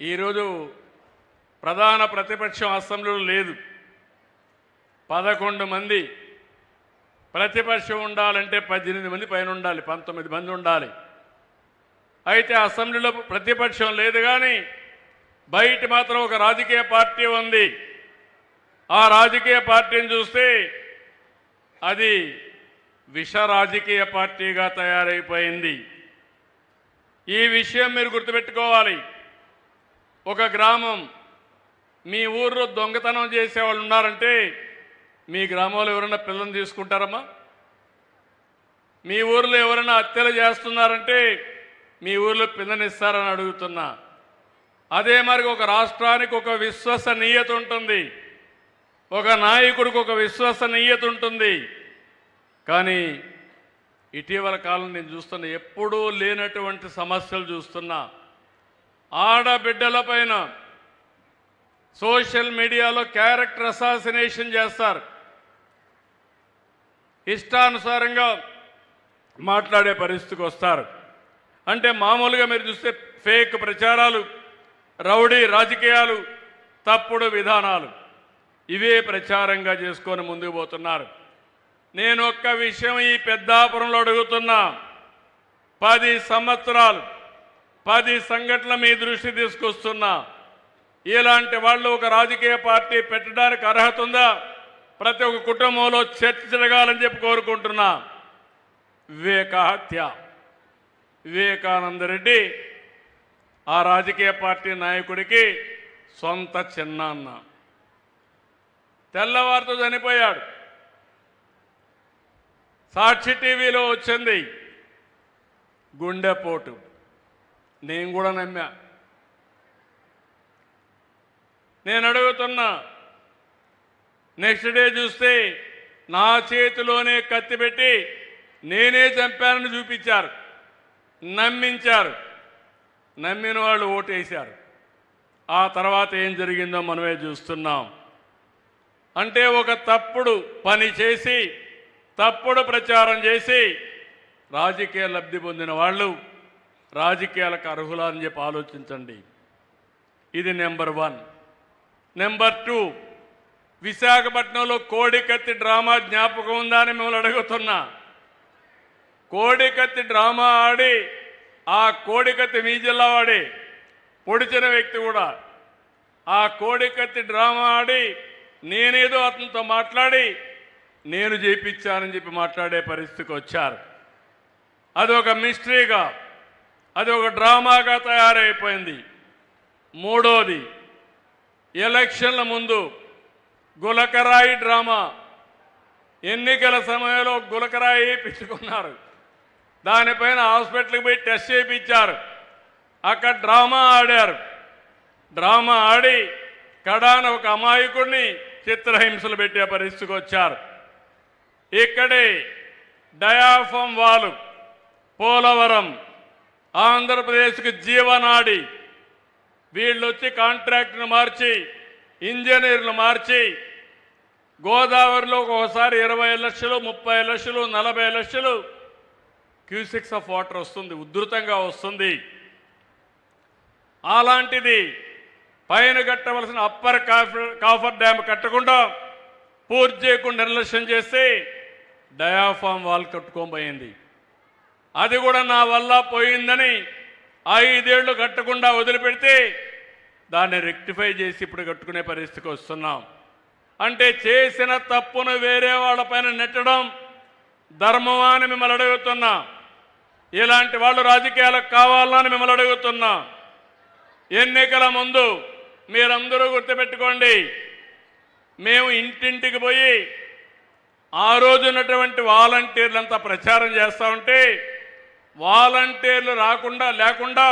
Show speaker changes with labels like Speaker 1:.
Speaker 1: ఈరోజు ప్రధాన ప్రతిపక్షం అసెంబ్లీలో లేదు. 11 మంది ప్రతిపక్షం ఉండాలంటే 18 మంది పైన ఉండాలి, 19 మంది ఉండాలి. అయితే అసెంబ్లీలో ప్రతిపక్షం లేదు, కానీ బయట మాత్రం ఒక రాజకీయ పార్టీ ఉంది. ఆ రాజకీయ పార్టీని చూస్తే అది విష రాజకీయ పార్టీగా తయారైపోయింది. ఈ విషయం మీరు గుర్తుపెట్టుకోవాలి. ఒక గ్రామం, మీ ఊర్లో దొంగతనం చేసేవాళ్ళు ఉన్నారంటే మీ గ్రామంలో ఎవరైనా పిల్లల్ని తీసుకుంటారమ్మా? మీ ఊర్లో ఎవరైనా హత్యలు చేస్తున్నారంటే మీ ఊర్లో పిల్లనిస్తారని అడుగుతున్నా. అదే మరి ఒక రాష్ట్రానికి ఒక విశ్వసనీయత ఉంటుంది, ఒక నాయకుడికి ఒక విశ్వసనీయత ఉంటుంది. కానీ ఇటీవల కాలం నేను చూస్తున్నా, ఎప్పుడూ లేనటువంటి సమస్యలు చూస్తున్నా. ఆడబిడ్డల పైన సోషల్ మీడియాలో క్యారెక్టర్ అసాసినేషన్ చేస్తారు, ఇష్టానుసారంగా మాట్లాడే పరిస్థితికి వస్తారు. అంటే మామూలుగా మీరు చూస్తే ఫేక్ ప్రచారాలు, రౌడీ రాజకీయాలు, తప్పుడు విధానాలు, ఇవే ప్రచారంగా చేసుకొని ముందుకు పోతున్నారు. నేను ఒక్క విషయం ఈ పెద్దాపురంలో అడుగుతున్నా. 10 సంవత్సరాలు 10 సంఘటనలు మీ దృష్టి తీసుకొస్తున్నా. ఇలాంటి వాళ్ళు ఒక రాజకీయ పార్టీ పెట్టడానికి అర్హత ఉందా? ప్రతి ఒక్క కుటుంబంలో చర్చ జరగాలని చెప్పి కోరుకుంటున్నా. వివేక హత్య, వివేకానంద రెడ్డి ఆ రాజకీయ పార్టీ నాయకుడికి సొంత చిన్నాన్న, తెల్లవారితో చనిపోయాడు. సాక్షి టీవీలో వచ్చింది గుండెపోటు. నేను కూడా నమ్మా. నేను అడుగుతున్నా, నెక్స్ట్ డే చూస్తే నా చేతిలోనే కత్తి పెట్టి నేనే చంపానని చూపించారు, నమ్మించారు. నమ్మిన వాళ్ళు ఓటేశారు. ఆ తర్వాత ఏం జరిగిందో మనమే చూస్తున్నాం. అంటే ఒక తప్పుడు పని చేసి, తప్పుడు ప్రచారం చేసి రాజకీయ లబ్ధి పొందిన వాళ్ళు రాజకీయాలకు అర్హులా అని చెప్పి ఆలోచించండి. ఇది నెంబర్ 1. నెంబర్ 2, విశాఖపట్నంలో కోడికత్తి డ్రామా జ్ఞాపకం ఉందా అని మిమ్మల్ని అడుగుతున్నా. కోడికత్తి డ్రామా ఆడి, ఆ కోడికత్తి మీ జిల్లా వాడి, పొడిచిన వ్యక్తి కూడా ఆ కోడికత్తి డ్రామా ఆడి నేనేదో అతనితో మాట్లాడి నేను చేయించానని చెప్పి మాట్లాడే పరిస్థితికి వచ్చారు. అది ఒక మిస్టరీగా, అది ఒక డ్రామాగా తయారైపోయింది. 3వది, ఎలక్షన్ల ముందు గులకరాయి డ్రామా. ఎన్నికల సమయంలో గులకరాయి పిచ్చుకున్నారు, దానిపైన హాస్పిటల్కి పోయి టెస్ట్ చేయించారు. అక్కడ డ్రామా ఆడారు. డ్రామా ఆడి కడాన ఒక అమాయకుడిని చిత్రహింసలు పెట్టే పరిస్థితికి వచ్చారు. ఇక్కడే డయాఫామ్ వాలు, పోలవరం, ఆంధ్రప్రదేశ్కి జీవనాడి. వీళ్ళు వచ్చి కాంట్రాక్ట్ను మార్చి, ఇంజనీర్లు మార్చి, గోదావరిలో ఒకసారి 20 లక్షలు, 30 లక్షలు, 40 లక్షలు క్యూసెక్స్ ఆఫ్ వాటర్ వస్తుంది, ఉధృతంగా వస్తుంది. అలాంటిది పైన కట్టవలసిన అప్పర్ కాఫర్ డ్యామ్ కట్టకుండా, పూర్తి చేయకుండా నిర్లక్ష్యం చేస్తే డయాఫామ్ వాల్ కట్టుకోబోయింది. అది కూడా నా వల్ల పోయిందని 5 ఏళ్లు కట్టకుండా వదిలిపెడితే దాన్ని రెక్టిఫై చేసి ఇప్పుడు కట్టుకునే పరిస్థితికి వస్తున్నాం. అంటే చేసిన తప్పును వేరే వాళ్ళపైన నెట్టడం ధర్మమా అని మిమ్మల్ని అడుగుతున్నా. ఇలాంటి వాళ్ళు రాజకీయాలకు కావాలని మిమ్మల్ని అడుగుతున్నా. ఎన్నికల ముందు మీరందరూ గుర్తుపెట్టుకోండి, మేము ఇంటింటికి పోయి ఆ రోజు ఉన్నటువంటి వాలంటీర్లంతా ప్రచారం చేస్తూ ఉంటే వాలంటీర్లు లేకుండా